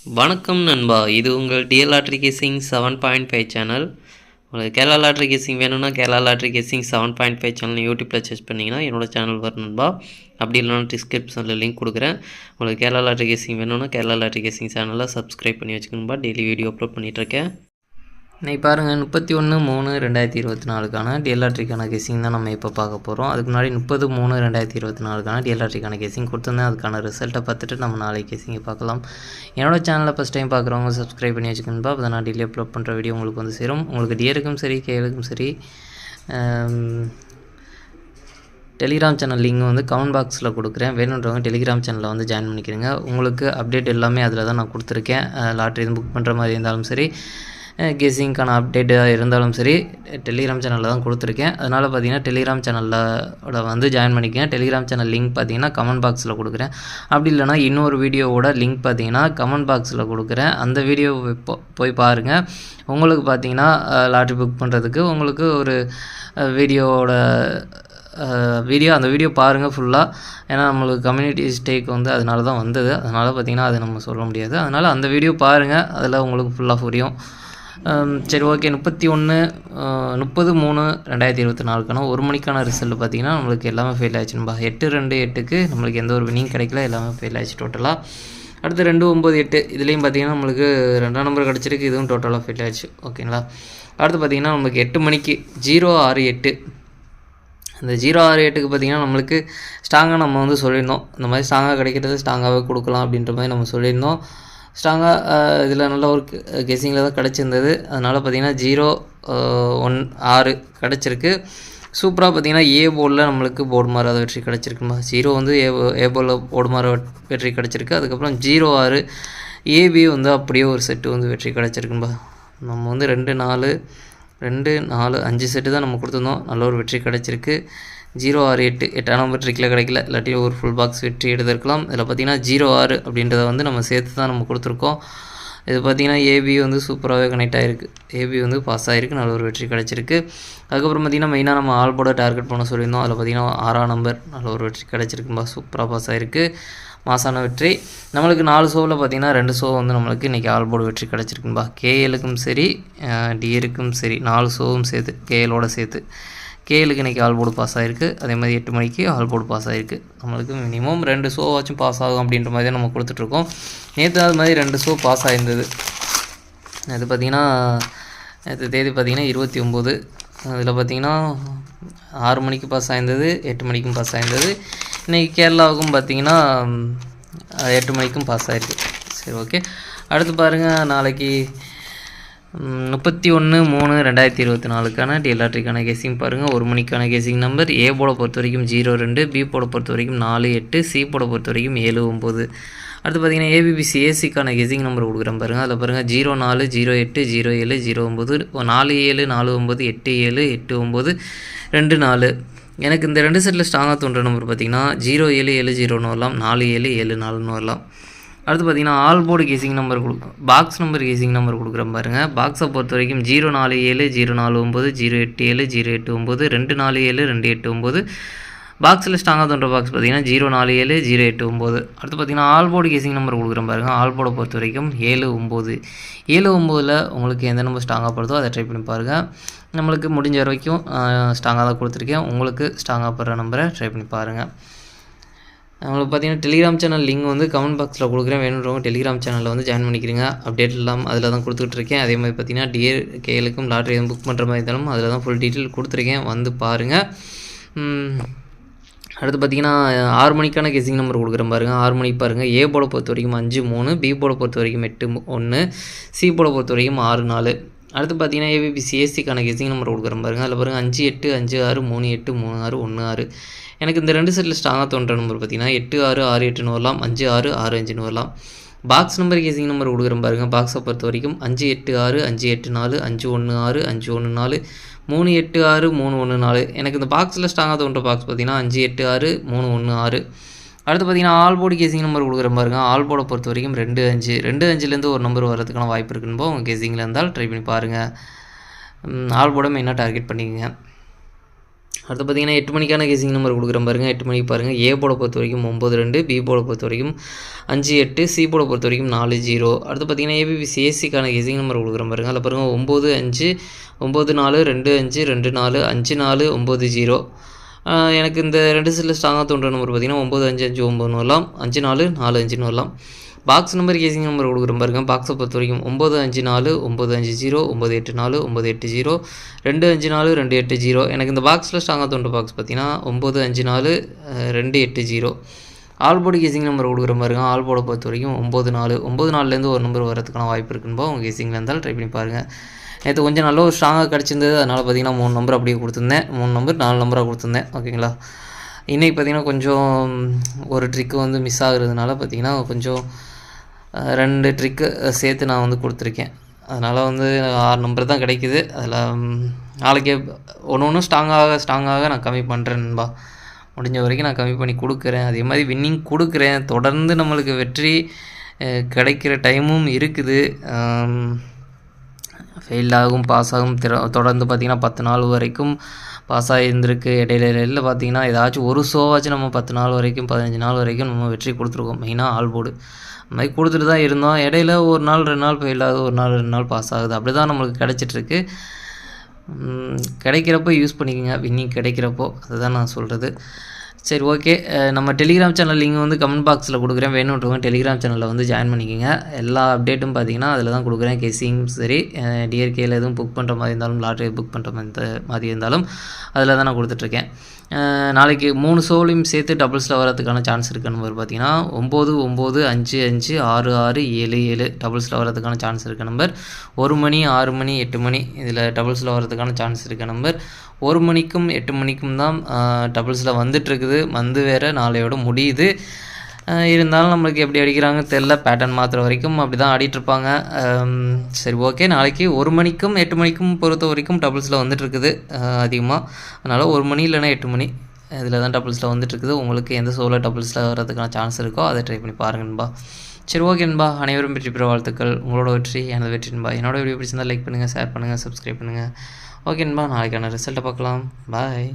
வணக்கம் நண்பா, இது உங்கள் டிஎல் லாட்ரி கேசிங் 7.5 சேனல். உங்களுக்கு கேரளா லாட்ரி கேசிங் வேணும்னா கேரளா லாட்ரி கேசிங் 7.5 சேனல் யூடியூப்பில் சர்ச் பண்ணிங்கன்னா என்னோட சேனல் வரும் நண்பா. அப்படி இல்லைனா டிஸ்கிரிப்ஷனில் லிங்க் கொடுக்குறேன். உங்களுக்கு கேரளா லாட்ரி கேசிங் வேணும்னா கேரளா லாட்ரி கேசிங் சேனலில் சப்ஸ்கிரைப் பண்ணி வச்சுக்கணும்பா. டெய்லி வீடியோ அப்லோட் பண்ணிகிட்ருக்கேன். இன்னைக்கு பாருங்கள் 31/3/2024 டிஎல் லாட்ரிக்கான கேசிங் தான் நம்ம இப்போ பார்க்க போகிறோம். அதுக்கு முன்னாடி 30/3/2024 டிஎல் லாட்ரிக்கான கேசிங் கொடுத்துருந்தேன். அதுக்கான ரிசல்ட்டை பார்த்துட்டு நம்ம நாளைக்கு கேசிங்கை பார்க்கலாம். என்னோட சேனலை ஃபஸ்ட் டைம் பார்க்குறவங்க சப்ஸ்கிரைப் பண்ணி வச்சுக்கணும்பா. அப்போ தான் நான் டெய்லி அப்லோட் பண்ணுற வீடியோ உங்களுக்கு வந்து சேரும். உங்களுக்கு டிஎருக்கும் சரி கேளுக்கும் சரி டெலிகிராம் சேனல் லிங்க் வந்து கமெண்ட் பாக்ஸில் கொடுக்குறேன். வேணுன்றவங்க டெலிகிராம் சேனலில் வந்து ஜாயின் பண்ணிக்கிறேங்க. உங்களுக்கு அப்டேட் எல்லாமே அதில் தான் நான் கொடுத்துருக்கேன். லாட்ரி எதுவும் புக் பண்ணுற மாதிரி இருந்தாலும் சரி, கெஸிங்க்கான அப்டேட்டாக இருந்தாலும் சரி, டெலிகிராம் சேனலில் தான் கொடுத்துருக்கேன். அதனால் பார்த்தீங்கன்னா டெலிகிராம் சேனலில் வந்து ஜாயின் பண்ணிக்கங்க. டெலிகிராம் சேனல் லிங்க் பார்த்தீங்கன்னா கமெண்ட் பாக்ஸில் கொடுக்குறேன். அப்படி இல்லைனா இன்னொரு வீடியோவோட லிங்க் பார்த்தீங்கன்னா கமெண்ட் பாக்ஸில் கொடுக்குறேன். அந்த வீடியோ போய் பாருங்கள். உங்களுக்கு பார்த்தீங்கன்னா லாட்ரி புக் பண்ணுறதுக்கு உங்களுக்கு ஒரு அந்த வீடியோ பாருங்கள் ஃபுல்லாக. ஏன்னா நம்மளுக்கு கம்யூனிட்டி ஸ்டேக் வந்து அதனால தான் வந்தது. அதனால் பார்த்திங்கன்னா அதை நம்ம சொல்ல முடியாது. அதனால் அந்த வீடியோ பாருங்கள், அதில் உங்களுக்கு ஃபுல்லாக புரியும். சரி, ஓகே. 30/3/2024 1 மணிக்கான ரிசல்ட் பார்த்திங்கன்னா நம்மளுக்கு எல்லாமே ஃபெயில் ஆயிடுச்சுன்பா. 8/2/8க்கு நம்மளுக்கு எந்த ஒரு வினிங் கிடைக்கல, எல்லாமே ஃபெயில் ஆயிடுச்சு டோட்டலாக. அடுத்து 2/9/8 இதுலேயும் பார்த்திங்கன்னா நம்மளுக்கு 2ஆம் நம்பர் கிடச்சிருக்கு, இதுவும் டோட்டலாக ஃபெயில் ஆயிடுச்சு. ஓகேங்களா. அடுத்து பார்த்திங்கன்னா நம்மளுக்கு 8 மணிக்கு 068 இந்த 068க்கு பார்த்திங்கன்னா நம்மளுக்கு ஸ்ட்ராங்காக நம்ம வந்து சொல்லியிருந்தோம். இந்த மாதிரி ஸ்ட்ராங்காக கிடைக்கிறது ஸ்ட்ராங்காகவே கொடுக்கலாம் அப்படின்ற மாதிரி நம்ம சொல்லியிருந்தோம். ஸ்ட்ராங்காக இதில் நல்ல ஒரு கெஸிங்கில் தான் கிடச்சிருந்தது. அதனால் பார்த்திங்கன்னா 016 கிடச்சிருக்கு. சூப்பராக பார்த்திங்கன்னா ஏ போர்டில் நம்மளுக்கு போர்டு மாறாத வெற்றி கிடச்சிருக்குமா. 0 வந்து ஏ போர்டில் போர்டு மாற வெற்றி கிடச்சிருக்கு. அதுக்கப்புறம் 06 ஏபி வந்து அப்படியே ஒரு செட்டு வந்து வெற்றி கிடச்சிருக்கும்பா. நம்ம வந்து 2 4 5 செட்டு தான் நம்ம கொடுத்துருந்தோம். நல்ல ஒரு வெற்றி கிடச்சிருக்கு. 068 8ஆம் நம்பர் ட்ரிக்கில் கிடைக்கல, இல்லாட்டி ஒரு ஃபுல் பாக்ஸ் வெற்றி எடுத்திருக்கலாம். இதில் பார்த்திங்கன்னா 06 அப்படின்றத வந்து நம்ம சேர்த்து தான் நம்ம கொடுத்துருக்கோம். இது பார்த்திங்கன்னா ஏபி வந்து சூப்பராகவே கனெக்ட் ஆகிருக்கு. ஏபி வந்து பாஸ் ஆகிருக்கு, நல்ல ஒரு வெற்றி கிடச்சிருக்கு. அதுக்கப்புறம் பார்த்திங்கன்னா மெயினாக நம்ம ஆல் போர்டை டார்கெட் பண்ண சொல்லியிருந்தோம். அதில் பார்த்திங்கன்னா 6ஆம் நம்பர் நல்ல ஒரு வெற்றி கிடச்சிருக்கும்பா. சூப்பராக பாஸ் ஆகிருக்கு, மாசான வெற்றி. நம்மளுக்கு 4 ஷோவில் பார்த்திங்கன்னா 2 ஷோ வந்து நம்மளுக்கு இன்றைக்கி ஆல் போர்டு வெற்றி கிடச்சிருக்கும்பா. கேஎலுக்கும் சரி டிஎருக்கும் சரி 4 ஷோவும் சேர்த்து கேஎலோட சேர்த்து கேஎலுக்கு இன்றைக்கி ஆல் போர்டு பாஸ் ஆகிருக்கு. அதே மாதிரி 8 மணிக்கு ஆல் போர்டு பாஸ் ஆகிருக்கு. நம்மளுக்கு மினிமம் 2 ஷோவாச்சும் பாஸ் ஆகும் அப்படின்ற மாதிரி தான் நம்ம கொடுத்துட்ருக்கோம். நேற்று அது மாதிரி 2 ஷோ பாஸ் ஆகிருந்தது. அது பார்த்திங்கன்னா நேற்று தேதி பார்த்திங்கன்னா 29. அதில் பார்த்திங்கன்னா 6 மணிக்கு பாஸ் ஆகிருந்தது, 8 மணிக்கும் பாஸ் ஆகிருந்தது. இன்றைக்கி கேரளாவுக்கும் பார்த்திங்கன்னா 8 மணிக்கும் பாஸ் ஆகிருக்கு. சரி, ஓகே. அடுத்து பாருங்கள், நாளைக்கு 31/3/2024 டிஎல் லாட்ரிக்கான கேசிங் பாருங்கள். 1 மணிக்கான கேசிங் நம்பர் ஏ போட பொறுத்த வரைக்கும் 02, பி போட பொறுத்த வரைக்கும் 48, சி போட பொறுத்த வரைக்கும் 79. அடுத்து பார்த்திங்கன்னா ஏபிபிசி ஏசிக்கான கெஸிங் நம்பர் கொடுக்குறேன் பாருங்கள். அதில் பாருங்கள் 04 08 07 09 47 49 87 89 24. எனக்கு இந்த 2 செட்டில் ஸ்ட்ராங்காக தோன்ற நம்பர் பார்த்திங்கன்னா 0770 வரலாம், 4774 வரலாம். அடுத்து பார்த்திங்கன்னா all board casing number box number casing number கொடுக்குறேன் பாருங்கள். பாக்ஸை பொறுத்த வரைக்கும் 047 049 087 089 247 289. பாக்ஸில் ஸ்ட்ராங்காக தோன்ற பாக்ஸ் பார்த்திங்கன்னா 047 089. அடுத்து பார்த்திங்கன்னா ஆல் போர்டு கேசிங் நம்பர் கொடுக்குறேன் பாருங்கள். ஆல் போர்டை பொறுத்த வரைக்கும் 79. 79ல் உங்களுக்கு எந்த நம்பர் ஸ்ட்ராங்காக படுதோ அதை ட்ரை பண்ணி பாருங்கள். நம்மளுக்கு முடிஞ்ச வரைக்கும் ஸ்ட்ராங்காக தான் கொடுத்துருக்கேன். உங்களுக்கு ஸ்ட்ராங்காக படுற நம்பரை ட்ரை பண்ணி பாருங்கள். நம்மளுக்கு பார்த்திங்கன்னா டெலிகிராம் சேனல் லிங்க் வந்து கமெண்ட் பாக்ஸில் கொடுக்குறேன். வேணுன்றவங்க டெலிகிராம் சேனலில் வந்து ஜாயின் பண்ணிக்கிறீங்க. அப்டேட் எல்லாம் அதில் தான் கொடுத்துட்ருக்கேன். அதே மாதிரி பார்த்திங்கன்னா டிஏ கேஎலுக்கும் லாட்ரி எதுவும் புக் பண்ணுற மாதிரி இருந்தாலும் அதில் தான் ஃபுல் டீட்டெயில் கொடுத்துருக்கேன், வந்து பாருங்கள். அடுத்து பார்த்திங்கன்னா 6 மணிக்கான கெஸிங் நம்பர் கொடுக்குறேன் பாருங்கள். 6 மணிக்கு பாருங்கள். ஏ போட பொறுத்த வரைக்கும் 5-3, பி போட பொறுத்த வரைக்கும் 8-1, சி போட பொறுத்த வரைக்கும் 6-4. அடுத்து பார்த்திங்கன்னா ஏபிபிசி ஏசிக்கான கெஸிங் நம்பர் கொடுக்குறேன் பாருங்கள். அதில் பாருங்கள் 5-8 5-6 3-8 3-6 1-6. எனக்கு இந்த 2 செட்டில் ஸ்ட்ராங்காக தோன்ற நம்பர் பார்த்திங்கன்னா 8-6 6-8 வரலாம், 5-6 6-5 வரலாம். பாக்ஸ் நம்பர் கேசிங் நம்பர் கொடுக்குறேன் பாருங்கள். பாக்ஸை பொறுத்த வரைக்கும் 5-8-6 5-8-4 5-1-6 5-1-4 3-8-6 3-1-4. எனக்கு இந்த பாக்ஸில் ஸ்ட்ராங்காக தோன்ற பாக்ஸ் பார்த்திங்கன்னா 5-8-6 3-1-6. அடுத்து பார்த்திங்கன்னா ஆல் போர்டு கேசிங் நம்பர் கொடுக்குறேன் பாருங்கள். ஆல் போர்டை பொறுத்த வரைக்கும் 2-5 2-5லேருந்து ஒரு நம்பர் வரதுக்கான வாய்ப்பு இருக்குன்னு உங்கள் கேசிங்கில் இருந்தால் ட்ரை பண்ணி பாருங்கள். ஆல் போர்டை மெயினாக டார்கெட் பண்ணிக்கங்க. அடுத்து பார்த்திங்கன்னா 8 மணிக்கான கேசிங் நம்பர் கொடுக்குறேன் பாருங்கள். 8 மணிக்கு பாருங்கள். ஏ போர்டை பொறுத்த வரைக்கும் 92, பி போர்டை பொறுத்த வரைக்கும் 58, சி போர்டை பொறுத்த வரைக்கும் 40. அடுத்து பார்த்திங்கன்னா ஏபிபிசி ஏசிக்கான கேசிங் நம்பர் கொடுக்குறேன் பாருங்கள். அதில் பாருங்கள் 95, 94, 25, 24, 54, 90. எனக்கு இந்த 2 செல்லில் ஸ்ட்ராங்காக தோன்ற நம்பர் பார்த்திங்கன்னா 9559 வரலாம், 54, 45 வரலாம். பாக்ஸ் நம்பர் கேசிங் நம்பர் கொடுக்குறேன் பாருங்கள். பாக்ஸை பொறுத்த வரைக்கும் 954, 950, 984, 980, 254, 280. எனக்கு இந்த பாக்ஸில் ஸ்ட்ராங்காக தோன்ற பாக்ஸ் பார்த்திங்கன்னா 954, 280. ஆல் போர்டு கேசிங் நம்பர் கொடுக்குற பாருங்க. ஆல் போர்டை பொறுத்த வரைக்கும் 94 ஒரு நம்பர் வரதுக்கான வாய்ப்பு இருக்குன்பா. உங்கள் கேசிங்கில் இருந்தாலும் ட்ரை பண்ணி பாருங்கள். நேற்று கொஞ்சம் நல்ல ஒரு ஸ்ட்ராங்காக கிடச்சிருந்தது. அதனால் பார்த்திங்கன்னா 3 நம்பர் அப்படியே கொடுத்துருந்தேன். 3 நம்பர் 4 நம்பராக கொடுத்துருந்தேன். ஓகேங்களா. இன்றைக்கி பார்த்திங்கன்னா கொஞ்சம் ஒரு ட்ரிக்கு வந்து மிஸ் ஆகுறதுனால பார்த்திங்கன்னா கொஞ்சம் 2 ட்ரிக்கு சேர்த்து நான் வந்து கொடுத்துருக்கேன். அதனால் வந்து 6 நம்பர் தான் கிடைக்குது. அதில் நாளைக்கு ஒன்று ஸ்ட்ராங்காக நான் கம்மி பண்ணுறேன்பா. முடிஞ்ச வரைக்கும் நான் கம்மி பண்ணி கொடுக்குறேன். அதே மாதிரி வின்னிங் கொடுக்குறேன். தொடர்ந்து நம்மளுக்கு வெற்றி கிடைக்கிற டைமும் இருக்குது. ஃபெயில் ஆகும், பாஸ் ஆகும். தொடர்ந்து பார்த்திங்கன்னா 10 நாள் வரைக்கும் பாஸ் ஆகியிருந்திருக்கு. இடையில பார்த்திங்கன்னா ஏதாச்சும் ஒரு ஷோவாச்சும் நம்ம 10 நாள் வரைக்கும் 15 நாள் வரைக்கும் நம்ம வெற்றி கொடுத்துருக்கோம். மெயினாக ஆல் போர்டு அந்த மாதிரி கொடுத்துட்டு தான் இருந்தோம். இடையில ஒரு நாள் 2 நாள் ஃபெயில் ஆகுது, ஒரு நாள் 2 நாள் பாஸ் ஆகுது. அப்படி தான் நம்மளுக்கு கிடச்சிட்ருக்கு. கிடைக்கிறப்போ யூஸ் பண்ணிக்கோங்க, வின்னிங் கிடைக்கிறப்போ. அதுதான் நான் சொல்கிறது. சரி, ஓகே. நம்ம டெலிகிராம் சேனல் லிங்க் வந்து கமெண்ட் பாக்ஸில் கொடுக்குறேன். வேணுன்றவங்க டெலிகிராம் சேனலில் வந்து ஜாயின் பண்ணிக்கோங்க. எல்லா அப்டேட்டும் பார்த்திங்கன்னா அதில் தான் கொடுக்குறேன். கேசிங் சரி, டிஆர்கேயில் எதுவும் புக் பண்ணுற மாதிரி இருந்தாலும், லாட்ரி புக் பண்ணுற மாதிரி இருந்தாலும் அதில் தான் நான் கொடுத்துட்ருக்கேன். நாளைக்கு 3 ஷோலையும் சேர்த்து டபுள்ஸில் வரதுக்கான சான்ஸ் இருக்குது. நம்பர் பார்த்திங்கன்னா 9, 9, 5, 5, 6, 6, 7, 7 டபுள்ஸில் வரதுக்கான சான்ஸ் இருக்க நம்பர். 1 மணி, 6 மணி, 8 மணி இதில் டபுள்ஸில் வரதுக்கான சான்ஸ் இருக்க நம்பர். 1 மணிக்கும் 8 மணிக்கும் தான் டபுள்ஸில் வந்துட்டுருக்குது. வந்து வேறு நாளையோட முடியுது. இருந்தாலும் நம்மளுக்கு எப்படி அடிக்கிறாங்க தெரில. பேட்டர்ன் மாற்றுற வரைக்கும் அப்படி தான் ஆடிட்டுருப்பாங்க. சரி, ஓகே. நாளைக்கு 1 மணிக்கும் 8 மணிக்கும் பொறுத்த வரைக்கும் டபுள்ஸில் வந்துட்டுருக்குது அதிகமாக. அதனால் 1 மணி இல்லைனா 8 மணி இதில் தான் டபுள்ஸில் வந்துட்டுருக்குது. உங்களுக்கு எந்த ஷோவில் டபுள்ஸில் வர்றதுக்கான சான்ஸ் இருக்கோ அதை ட்ரை பண்ணி பாருங்கன்பா. சரி, ஓகேன்பா. அனைவரும் வெற்றி பெற வாழ்த்துக்கள். உங்களோட வெற்றி எனது வெற்றின்பா. என்னோட வீடியோ பிடிச்சிருந்தால் லைக் பண்ணுங்கள், ஷேர் பண்ணுங்கள், சப்ஸ்கிரைப் பண்ணுங்கள். ஓகேன்பா. நாளைக்கான ரிசல்ட்டை பார்க்கலாம். பாய்.